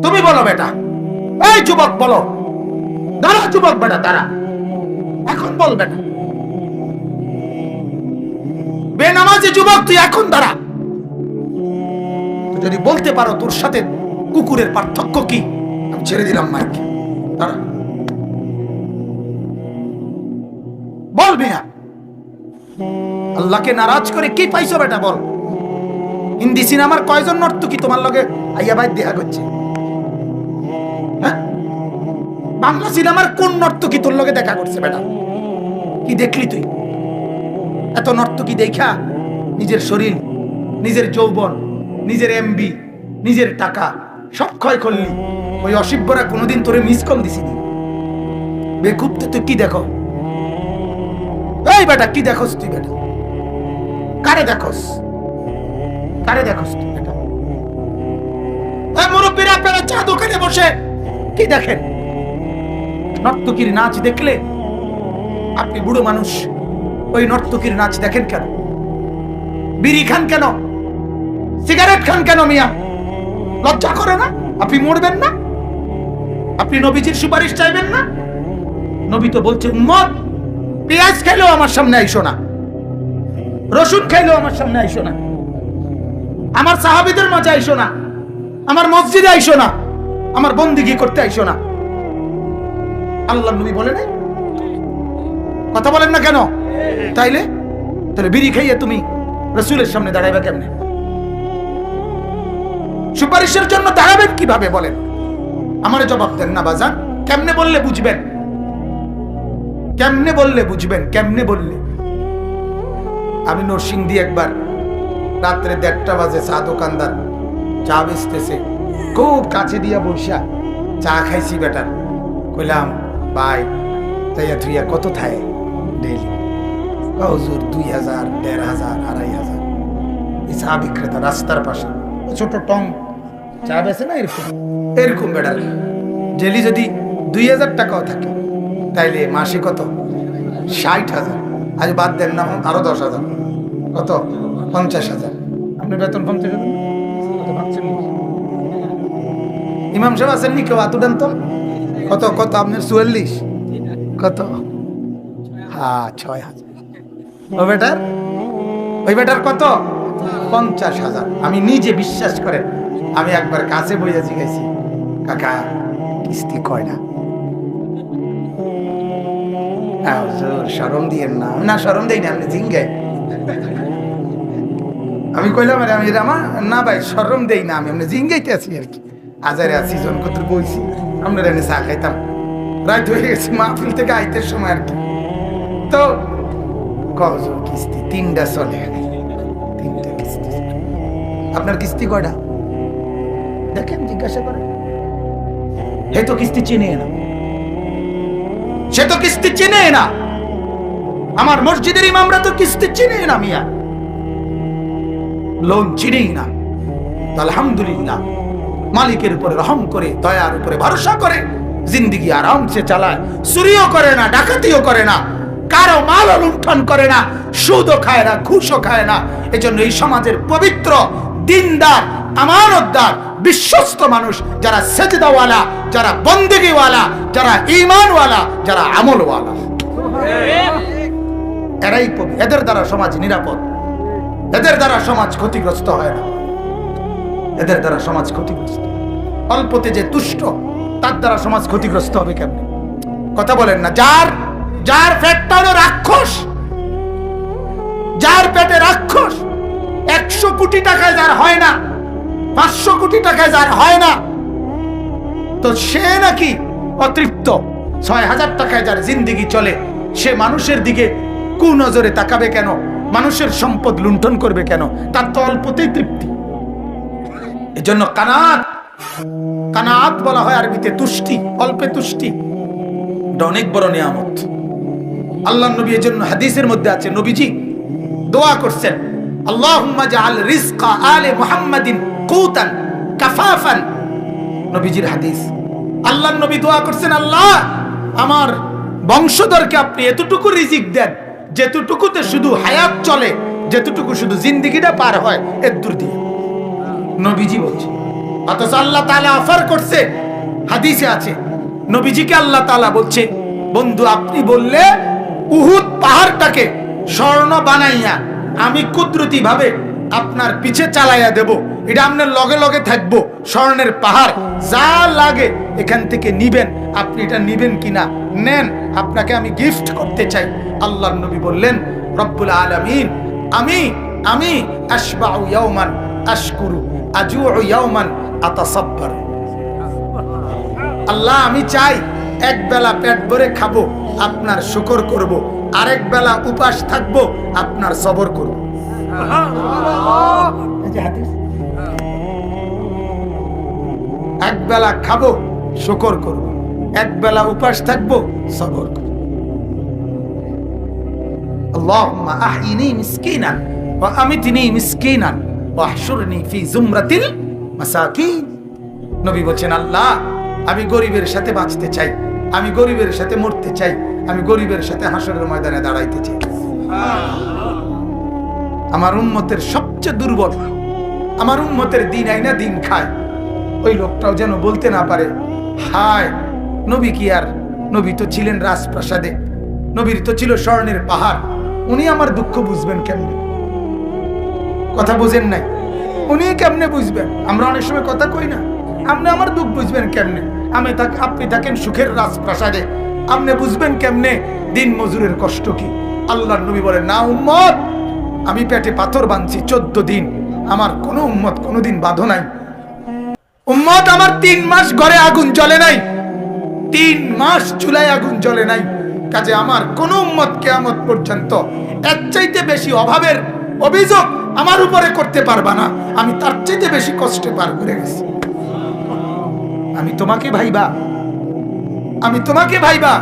তুমি বলো বেটা, এই যুবক বলো, দাঁড়া যুবক বেটা দাঁড়া, এখন বল বেটা, বেনামাজি যুবক তুই এখন দাঁড়া। তুই যদি বলতে পারো তোর সাথে কুকুরের পার্থক্য কি, আমি ছেড়ে দিলাম মাইক। দাঁড়া, বল মিয়া, আল্লাহকে নারাজ করে কি পাইছো বেটা বল। হিন্দি সিনেমার কয়জন নর্তকী তোমার লগে আইয়া ভাই দেখা করছে? হ্যাঁ, বাংলা সিনেমার কোন নর্তকী তোর লগে দেখা করছে বেটা? কি দেখলি তুই? এত নর্তকী দেখা নিজের শরীর, নিজের যৌবন, নিজের এমবি, নিজের টাকা সব ক্ষয় করলি। ওই অসিব্যরা কোনোদিন তোরে মিস কল দিছিনি? বেকুব তুই কি দেখো? এই বেটা কি দেখোস তুই বেটা? কারে দেখোস? কারে দেখোস তুই বেটা? এই মুরব্বীরা আপনারা চা দোকানে বসে কি দেখেন? নর্তকীর নাচ দেখলে আপনি বুড়ো মানুষ, ওই নর্তকীর নাচ দেখেন কেন? বিড়ি খান কেন? সিগারেট খান কেন মিয়া? লজ্জা করে না? আপনি মরবেন না? আপনি নবীজির সুপারিশ চাইবেন না? নবী তো বলছে উম্মত পেঁয়াজ খেলেও আমার সামনে আইসো না, রসুন খেলেও আমার সামনে আইসো না, আমার সাহাবীদের মাঝে আইসো না, আমার মসজিদে আইসো না, আমার বন্দিগি করতে আইসো না। আল্লাহর নবী বলে নাই? কথা বলেন না কেন? তাইলে তাহলে বিড়ি খাইয়ে তুমি রাসূলের সামনে দাঁড়াইবা কেমনে? সুপারিশের জন্য দাঁড়াবেন কিভাবে বলেন? আমারে জবাব দেন না বাজান। কেমনে বললে বুঝবেন? কেমনে বললে বুঝবেন? কেমনে বললে? আমি নরসিংদী একবার রাত্রে 1:30 বাজে চা দোকানদার চা বেচতেছে, খুব কাছে দিয়া বসা চা খাইছি বেটার। কইলাম ভাই তাইয়া থুইয়া কত থায় ডেইলি? হুজুর 2000, 1500, 2500। এই চা বিক্রেতা রাস্তার পাশে ছোট টং চা বেচে না, এরকম এরকম বেটার ডেইলি যদি 2000 টাকাও থাকে তাইলে মাসে কত? 60,000। আজ বাদ দেন না, আরো 10,000, কত? 50,000। আপনি বেতন 50,000? ইমাম সাহেব আছেন নি কেউ? আতু দেন তো। কত কত আপনার? 44? কত? হ্যাঁ 6,000। ও বেটার, ওই বেটার কত? 50,000। আমি নিজে বিশ্বাস করেন, আমি একবার কাছে বইয়া জিজ্ঞাসি, কাকা কিস্তি কয়টা? শরম দিয়েন না। না শরম দেই না, আপনি জিঙ্গে। আমি কইলাম আরে আমি আমার না ভাই শরম দেই না, আমি আপনি জিঙ্গাইতে আছি আর কি। আজারে আছি জন কত বইছি, আমরা এনে চা খাইতাম, রাত হয়ে গেছে মাহফিল থেকে আইতের সময় আর কি। তো কজ কিস্তি 3টা চলে, 3টা কিস্তি। আপনার কিস্তি কয়টা দেখেন, জিজ্ঞাসা করেন। হে তো কিস্তি চিনে না, সে তো কিস্তি চিনে না। আমার মসজিদের ইমামরা তো কিস্তি চিনে না মিয়া, লোন চিনেই না। আলহামদুলিল্লাহ, মালিকের উপরে রহম করে, দয়ার উপরে ভরসা করে জিন্দেগি আরামসে চালায়। চুরিও করে না, ডাকাতিও করে না, কারো মাল লুণ্ঠন করে না, সুদও খায় না, ঘুষও খায় না। এজন্য এই সমাজের পবিত্র, দিনদার, আমানতদার, বিশ্বস্ত মানুষ যারা সেজদাওয়ালা, যারা বন্দেগীওয়ালা, যারা ঈমানওয়ালা, যারা আমলওয়ালা, এরাই এদের দ্বারা সমাজ নিরাপদ, এদের দ্বারা সমাজ ক্ষতিগ্রস্ত হয় না। এদের দ্বারা সমাজ ক্ষতিগ্রস্ত, অল্পতে যে তুষ্ট তার দ্বারা সমাজ ক্ষতিগ্রস্ত হবে কেমনে? কথা বলেন না। যার যার পেটটা হলো রাক্ষস, যার পেটে রাক্ষস, 100 কোটি টাকায় যার হয় না, 500 কোটি টাকায় যার হয় না, তো সে নাকি অতৃপ্ত। 6,000 টাকায় যার জিন্দেগি চলে, সে মানুষের দিকে কুনজরে তাকাবে কেন? মানুষের সম্পদ লুণ্ঠন করবে কেন? তার তো অল্পতেই তৃপ্তি। এজন্য কানাত, কানাত বলা হয় আরবিতে তুষ্টি, অল্পে তুষ্টি, এটা অনেক বড় নিয়ামত। আল্লাহর নবী এজন্য হাদিসের মধ্যে আছে, নবীজি দোয়া করছেন, আল্লাহুম্মা জাআল রিজকা আলে মুহাম্মাদিন কুতান কাফাফান। নবীজির হাদিস, আল্লাহর নবী দোয়া করছেন, আল্লাহ আমার বংশধরকে আপনি এতটুকু রিজিক দেন যেতটুকুতে শুধু হায়াত চলে, যেতটুকু শুধু জিন্দেগিটা পার হয়, এর দূর দিয়ে। নবীজি বলছে অথচ আল্লাহ তাআলা অফার করছে, হাদিসে আছে নবীজিকে আল্লাহ তাআলা বলছে, বন্ধু আপনি বললে উহুদ পাহাড়টাকে স্বর্ণ বানাইয়া আমি কুদরতি ভাবে আপনার পিছে চালাইয়া দেব, এটা আপনার লগে লগে থাকবো, স্বর্ণের পাহাড় যা লাগে এখান থেকে নিবেন, আপনি এটা নিবেন কিনা নেন, আপনাকে আমি গিফট করতে চাই। আল্লাহর নবী বললেন, রব্বুল আলামিন আমি আমি আশবাউ ইয়াওমান আশকুরু আজুউ ইয়াওমান আতাসাব্বার। আল্লাহ আমি চাই এক বেলা পেট ভরে খাবো, আপনার শুকর করব, আরেক বেলা উপাস থাকবো, আপনার সবর করব। এক বেলা খাবো শুকর করব, এক বেলা উপাস থাকবো, সবর করব। আল্লাহুম্মা আহইনি মিসকিনান ওয়া আমিতনি মিসকিনান ওয়া আহশুরনি ফি জুমরাতিল মাসাকিন। নবী বলেন, আল্লাহ আমি গরিবের সাথে বাঁচতে চাই, আমি গরিবের সাথে মরতে চাই, আমি গরিবের সাথে হাসরের ময়দানে দাঁড়াইতে চাই। আমার উম্মতের সবচেয়ে দুর্বল, আমার উম্মতের দিন আইনা দিন খায়, ওই লোকটাও যেন বলতে না পারে, হায় নবী কি আর, নবী তো ছিলেন রাজপ্রাসাদে, নবীর তো ছিল স্বর্ণের পাহাড়, উনি আমার দুঃখ বুঝবেন কেমনে? কথা বুঝেন নাই? উনি কেমনে বুঝবেন? আমরা অনেক সময় কথা কই না, আপনি আমার দুঃখ বুঝবেন কেমনে? আপনি থাকেন সুখের রাজপ্রাসাদে, আপনি বুঝবেন কেমনে দিন মজুরের কষ্ট কি? আল্লাহর নবী বলেন, না উম্মত, আমি পেটে পাথর বাঁধছি 14 দিন, আমার কোন উম্মত কোনদিন বাঁধো নাই। উম্মত আমার 3 মাস ঘরে আগুন জ্বলে নাই, 3 মাস চুলায় আগুন জ্বলে নাই, কাজে আমার কোন উম্মত কিয়ামত পর্যন্ত এর চাইতে বেশি অভাবের অভিযোগ আমার উপরে করতে পারবা না, আমি তার চাইতে বেশি কষ্টে পার করে গেছি। আমি তোমাকে ভাইবা, আমি তোমাকে ভাইবা,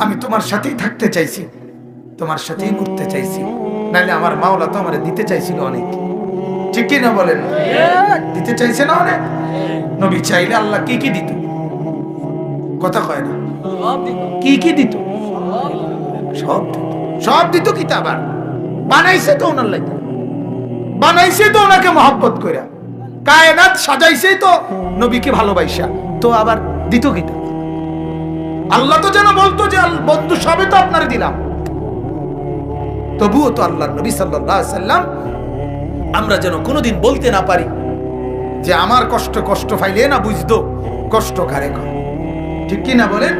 আমি তোমার সাথেই থাকতে চাইছি, তোমার সাথেই মরতে চাইছি, নাহলে আমার মাওলা তো আমারে দিতে চাইছিল অনেক, ঠিক কি না বলেন? দিতে চাইছে না অনেক। নবী চাইলে আল্লাহ কি কি দিত? কথা কয় না, কি কি দিত? সব দিত, সব দিত। কিতাব আর বানাইছে তো ওনার লাগে, বানাইছে তো ওনাকে মহব্বত কইরা, কায়নাত সাজাইছে তো নবীকে ভালোবাসা, তো আবার দিত কিতাব। আল্লাহ তো যেন বলতো যে বন্ধু সবে তো আপনারে দিলাম, তবুও তো আল্লাহর নবী সাল্লাল্লাহু আলাইহি সাল্লাম আমরা যেন কোনোদিন বলতে না পারি যে আমার কষ্ট কষ্ট পাইলে না বুঝতো কষ্ট কারে কয়, ঠিক কি না বলেন?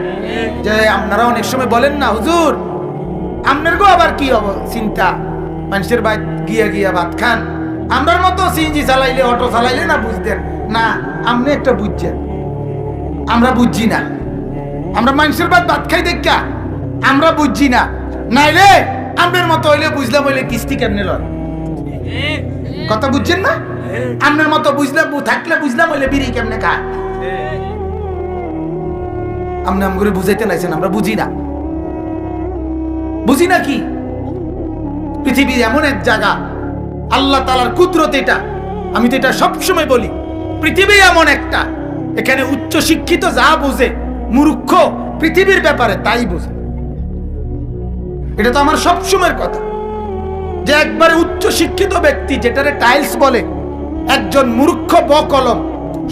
যে আপনারা অনেক সময় বলেন না, হুজুর আপনার গো আবার কি হবো চিন্তা, মানুষের বাইরে গিয়া গিয়া ভাত খান, আমরার মতো সিএনজি চালাইলে অটো চালাইলে না বুঝতেন না, আপনি একটা বুঝছেন, আমরা বুঝছি না, আমরা মানুষের বাদ ভাত খাই দেখা আমরা বুঝছি না, নাইলে আপনার মতো হইলে বুঝলাম, হইলে কিস্তি কেমনে লয়, কথা বুঝছেন না? আপনার মতো বুঝলাম থাকলে বুঝলাম, হইলে বিড়ি কেমনে খায়, আপনি আম করে বুঝাইতে নাইছেন, আমরা বুঝি না, বুঝি না কি? পৃথিবী এমন এক জায়গা, আল্লাহ তাআলার কুদরত এটা, আমি তো এটা সবসময় বলি, পৃথিবী এমন একটা, এখানে উচ্চ শিক্ষিত যা বোঝে, মূর্খ পৃথিবীর ব্যাপারে তাই বোঝে। এটা তো আমার সবসময়ের কথা, যে একবারে উচ্চ শিক্ষিত ব্যক্তি যেটারে টাইলস বলে, একজন মূর্খ বকলম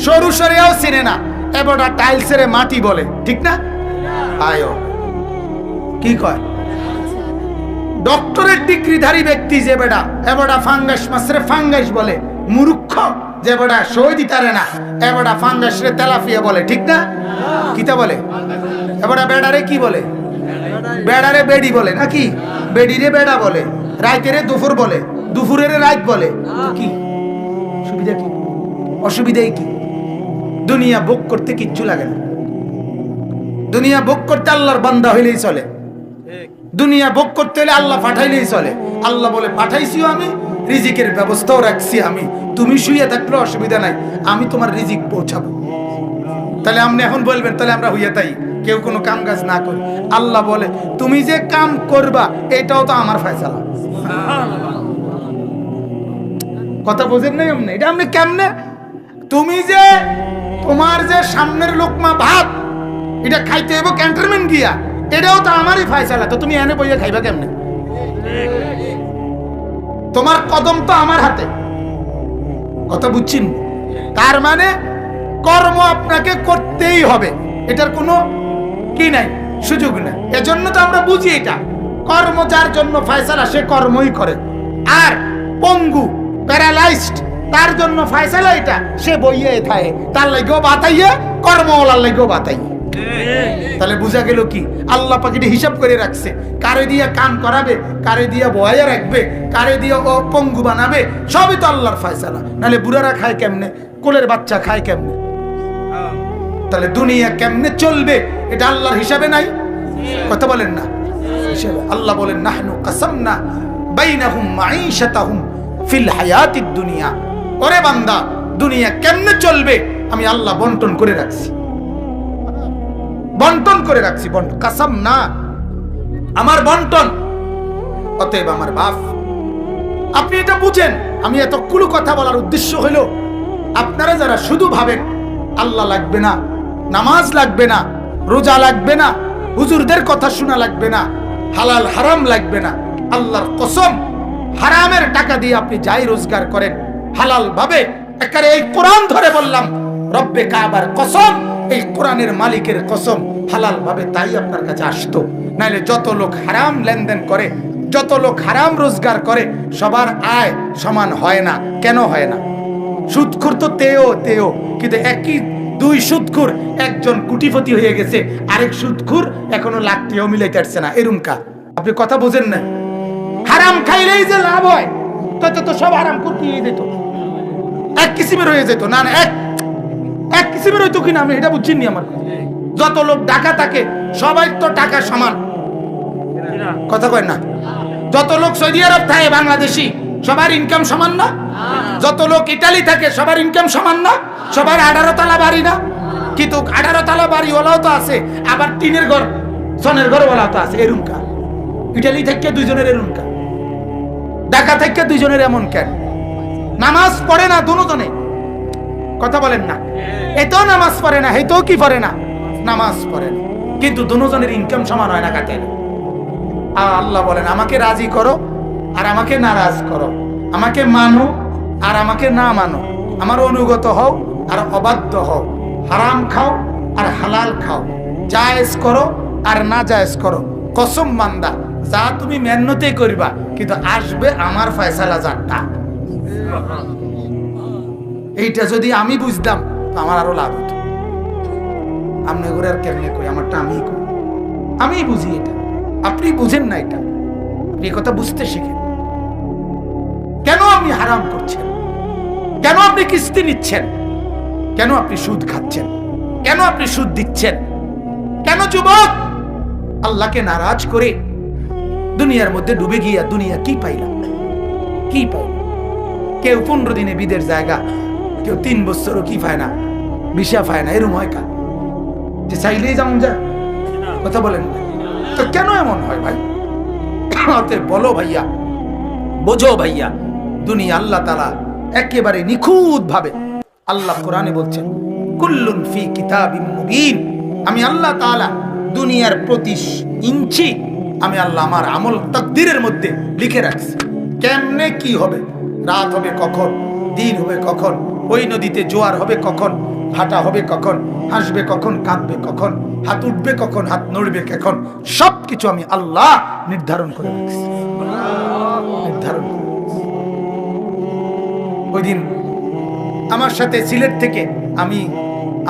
সরু সরেও চিনে না, এবারটা টাইলসের মাটি বলে, ঠিক না? আয়ো কি কয়? ডক্টরেট ডিগ্রিধারী ব্যক্তি যে বেটা এবারটা ফাঙ্গাস মাছরে ফাঙ্গাস বলে, মূর্খ যে বেটা সই দিতারে না এবারটা ফাঙ্গাস রে তেলাফিয়া বলে, ঠিক না? কিতা বলে? এবারটা বেড়ারে কি বলে? বেড়ারে বেড়ি বলে নাকি? বেড়িরে বেড়া বলে, রাইতেরে দুপুর বলে, দুপুরের রাত বলে, কি সুবিধা কি? অসুবিধাই কি? দুনিয়া ভোগ করতে কিচ্ছু লাগে না, দুনিয়া ভোগ করতে আল্লাহর বান্দা হইলেই চলে, দুনিয়া ভোগ করতে হলে আল্লাহ পাঠাইলেই চলে। আল্লাহ বলে পাঠাইছিও আমি, রিজিকের ব্যবস্থাও রাখছি আমি, তুমি শুয়ে থাকলে অসুবিধা নাই, আমি তোমার রিজিক পৌঁছাবো। তাহলে আপনি এখন বলবেন তাহলে আমরা হইয়া তাই কেউ কোনো কাম কাজ না করি, আল্লাহ বলে তুমি যে কাম করবা এটাও তো আমার ফয়সালা। কথা বোঝেন নাই আপনি? এটা আপনি কেমনে, তুমি যে তোমার যে সামনের লোকমা ভাত এটা খাইতে হইব ক্যান্টনমেন্ট গিয়া, এটাও তো আমারই ফয়সালা, তো তুমি এনে বইয়া খাইবা কেমনে? তোমার কদম তো আমার হাতে, কথা বুঝছেন? তার মানে কর্ম আপনাকে করতেই হবে, এটার কোনো কি নাই, সুযোগ নাই। এজন্য তো আমরা বুঝি এটা, কর্ম যার জন্য ফয়সালা সে কর্মই করে, আর পঙ্গু প্যারালাইজড তার জন্য ফয়সালা এটা, সে বইয়ে থাকে, তার লাগেও বাতাইয়ে, কর্মওয়ালার লাগেও বাতাইয়ে। তাহলে বোঝা গেল কি, আল্লাহ পাক এটা হিসাব করে রাখছে, কারে দিয়া কান করাবে, কারে দিয়া বয়া রাখবে, কারে দিয়া ও পঙ্গু বানাবে, সবই তো আল্লাহর ফয়সালা। নাহলে বুড়ারা খায় কেমনে, কোলের বাচ্চা খায় কেমনে? তাহলে দুনিয়া কেমনে চলবে এটা আল্লাহর হিসাবে নাই? কথা বলেন না হিসাবে। আল্লাহ বলেন নাহনু কাসামনা বাইনাহুম মাঈশাতাহুম ফিল হায়াতিদ দুনিয়া। ওরে বান্দা, দুনিয়া কেমনে চলবে আমি আল্লাহ বন্টন করে রাখছি, বন্টন করে রাখছি। বন্টন কাসাম না, আমার বন্টন। অতএব আমার বাপ, আপনি এটা বুঝেন। আমি এতগুলো কথা বলার উদ্দেশ্য হইল, আপনারা যারা শুধু ভাবেন আল্লাহ লাগবে না, নামাজ লাগবে না, রোজা লাগবে না, হুজুরদের কথা শোনা লাগবে না, হালাল হারাম লাগবে না, আল্লাহর কসম, হারামের টাকা দিয়ে আপনি যাই রোজগার করেন হালাল ভাবে, একেবারে এই কোরআন ধরে বললাম, রব্বে কাবার কসম, এই কোরআনের মালিকের কসম, হালাল ভাবে তাই আপনার কাছে আসতো। নাইলে যত লোক হারাম লেনদেন করে, যত লোক হারাম রোজগার করে, সবার আয় সমান হয় না। কেন হয় না? সুদখোর তো তেও, কিন্তু একই দুই সুদখোর, একজন কোটিপতি হয়ে গেছে, আরেক সুদখোর এখনো লাখটিও মিলাইতে পারছে না। এরুমকা আপনি কথা বোঝেন না। হারাম খাইলেই যে লাভ হয়, তো সব হারাম করতে যেত, এক কিসিমের হয়ে যেত। না না, এক কিসিমের হইতো কিনা আমি এটা বুঝছিনি। আমার যত লোক ঢাকা থাকে সবাই তো টাকা সমান, কথা কয় না? যত লোক সৌদি আরব থাকে বাংলাদেশি, সবার ইনকাম সমান না? যত লোক ইটালি থাকে সবার ইনকাম সমান না? সবার 18 তলা বাড়ি না? কিন্তু 18 তলা বাড়ি ওলাও তো আছে, আবার টিনের ঘর, সনের ঘর ওলাও তো আছে। এরুমকা ইটালি থেকে দুইজনের এরুমকা, ঢাকা থেকে দুইজনের এমন কেন? নামাজ পড়ে না দুজনে, কথা বলেন না? এতেও নামাজ পড়ে না, হেতেও কি পড়ে না, নামাজ পড়ে না, কিন্তু দুজনের ইনকাম সমান হয় না। কাটে আল্লাহ বলেন আমাকে রাজি করো আর আমাকে নারাজ করো, আমাকে মানো আর আমাকে না মানো, আমার অনুগত হও আর অবাধ্য হও, হারাম খাও আর হালাল খাও, জায়েজ করো আর না জায়েজ করো। কসম বান্দা, যা তুমি মেহনতেই করবা, কিন্তু আসবে আমার ফয়সালা যারটা। এইটা যদি আমি বুঝতাম তো আমার আরো লাভ হতো। আপনি করে আর কেমনে কই, আমারটা আমিই করি, আমিই বুঝি এটা। আপনি বুঝেন না এটা, আপনি কথা বুঝতে শিখেন। কেন আপনি হারাম করছেন? কেন আপনি কিস্তি নিচ্ছেন? কেন আপনি সুদ খাচ্ছেন? কেন আপনি সুদ দিচ্ছেন? কেন যুবক আল্লাহকে নারাজ করে দুনিয়ার মধ্যে ডুবে গিয়া দুনিয়া কি পাইলাম, কি পাইলাম? কেউ 15 দিনে বিদের জায়গা, কেউ 3 বছরও কি পায় না, ভিসা পায় না। এরম হয় কা যে চাইলেই যেমন যায়, কথা বলেন না? তো কেন এমন হয় ভাই? বলো ভাইয়া, বোঝো ভাইয়া, দুনিয়া আল্লাহ তাআলা একেবারে নিখুঁত ভাবে, আল্লাহ কোরআনে বলছেন কুল্লুন ফি কিতাবিম মুবিন। আমি আল্লাহ তাআলা দুনিয়ার প্রতি ইঞ্চি আমি আল্লাহ আমার আমল তাকদীরের মধ্যে লিখে রাখছি। কেমনে কি হবে, রাত হবে কখন, দিন হবে কখন, ওই নদীতে জোয়ার হবে কখন, ভাটা হবে কখন, হাসবে কখন, কাঁদবে কখন, হাত উঠবে কখন, হাত নড়বে কখন, সবকিছু আমি আল্লাহ নির্ধারণ করে রাখছি, নির্ধারণ করে রাখছি। ওই দিন আমার সাথে সিলেট থেকে আমি,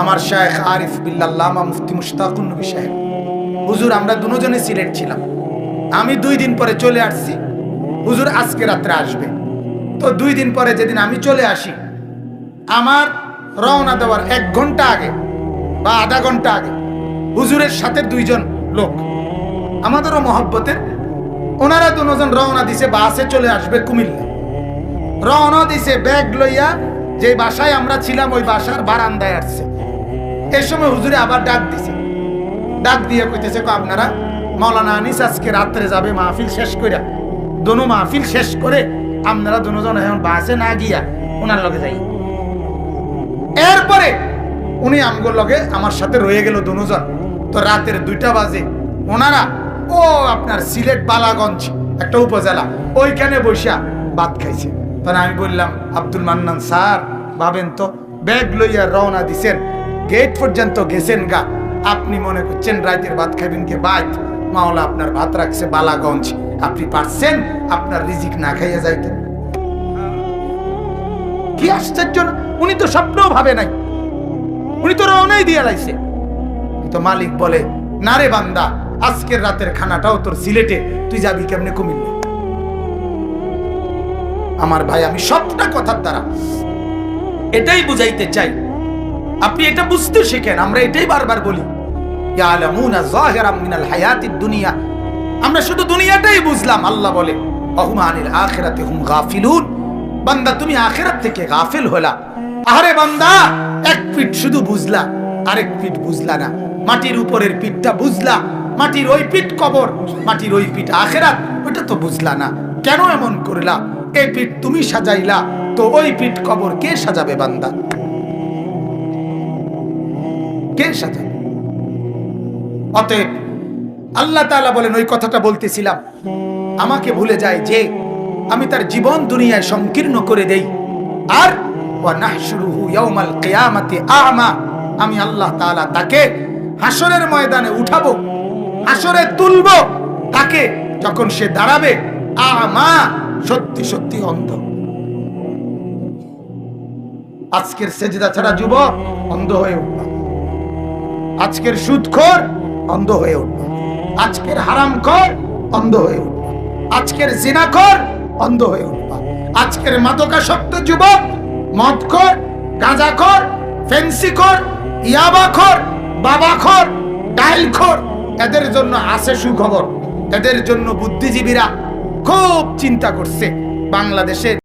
আমার শায়েখ আরিফ বিল্লাহ মুফতি মুশতাকুন নবী সাহেব হুজুর, আমরা দুজনে সিলেট ছিলাম। আমি 2 দিন পরে চলে আসছি, হুজুর আজকে রাত্রে আসবে। তো 2 দিন পরে যেদিন আমি চলে আসি, আমার রওনা দেওয়ার 1 ঘন্টা আগে বা আধা ঘন্টা আগে হুজুরের সাথে 2 জন লোক আমাদেরও মহব্বতের, ওনারা দুজন রওনা দিছে, বাসে চলে আসবে কুমিল্লা। রওনা দিছে ব্যাগ লইয়া, যে বাসায় আমরা ছিলাম ওই বাসার বারান্দায় আসছে। এই সময় হুজুরে আবার ডাক দিছে, ডাক দিয়ে কইতেছে আপনারা মাওলানা আনিস আজকে রাত্রে যাবে মাহফিল শেষ কইরা, দোনো মাহফিল শেষ করে আপনারা দুজন এখন বাসে না গিয়া ওনার লগে যাই। এরপরে উনি আমগোর লগে আমার সাথে রয়ে গেল দুজন। তো রাতের 2টা বাজে ওনারা ও আপনার সিলেট বালাগঞ্জ একটা উপজেলা, ওইখানে বসা ভাত খাইছে। তখন আমি বললাম আব্দুল মান্নান স্যার ভাবেন তো, ব্যাগ লইয়া রওনা দিছেন, গেট পর্যন্ত গেছেন গা, আপনি মনে করছেন রাতের ভাত খাবেন কে বাইত, মাওলা আপনার ভাত রাখছে বালাগঞ্জ, আপনি পারছেন আপনার রিজিক না খাইয়া যাইতেন? কি আশ্চর্য না? উনি তো স্বপ্নও ভাবে নাই, উনি তো রওনাই দিয়ে লাইছে। তো মালিক বলে, না রে বান্দা, আজকের রাতের খানাটাও তোর সিলেটে, তুই যাবি কেমনে কুমিল্লা? আমার ভাই, আমি সবটা কথার দ্বারা এটাই বুঝাইতে চাই, আপনি এটা বুঝতে শিখেন। আমরা এটাই বারবার বলি, ইয়ালামুনা যাহিরাম মিনাল হায়াতিদ দুনিয়া, আমরা শুধু দুনিয়াটাই বুঝলাম। আল্লাহ বলে, ওয়াহুম আনিল আখিরাতি হুম গাফিলুন, বান্দা তুমি আখিরাত থেকে গাফিল হলা। আরে বান্দা, এক পিঠ শুধু বুঝলা, আরেক পিঠ বুঝলা না। মাটির উপরের পিঠটা বুঝলা, মাটির ওই পিঠ কবর, মাটির ওই পিঠ আখিরাত, ওটা তো বুঝলা না। কেন এমন করলা? এই পিঠ তুমি সাজাইলা, তো ওই পিঠ কবর কে সাজাবে বান্দা? কে সাজাবে? অতএব আল্লাহ তাআলা বলেন, ওই কথাটা বলতেছিলাম, আমাকে ভুলে যায় যে আমি তার জীবন দুনিয়ায় সংকীর্ণ করে দেই। আর ওয়া নাহশুরুহু ইয়াউমাল কিয়ামাতি আ'মা, আমি আল্লাহ তাআলা তাকে হাসরের ময়দানে উঠাবো, হাসরে তুলবো তাকে, যখন সে দাঁড়াবে আ'মা, সত্যি সত্যি অন্ধ। আজকের সেজদা ছাড়া যুবক অন্ধ হয়ে উঠবে, আজকের সুদখোর অন্ধ হয়ে উঠবে, আজকের হারামখোর অন্ধ হয়ে উঠবে, আজকের জিনাখোর অন্ধ হয়ে উঠবে, আজকের মাদকাসক্ত যুবক, মদখোর, গাঁজাখোর, ফেন্সিখোর, ইয়াবাখোর, বাবাখোর, ডাইলখোর, এদের জন্য আছে সুখবর। এদের জন্য বুদ্ধিজীবীরা খুব চিন্তা করছে। বাংলাদেশে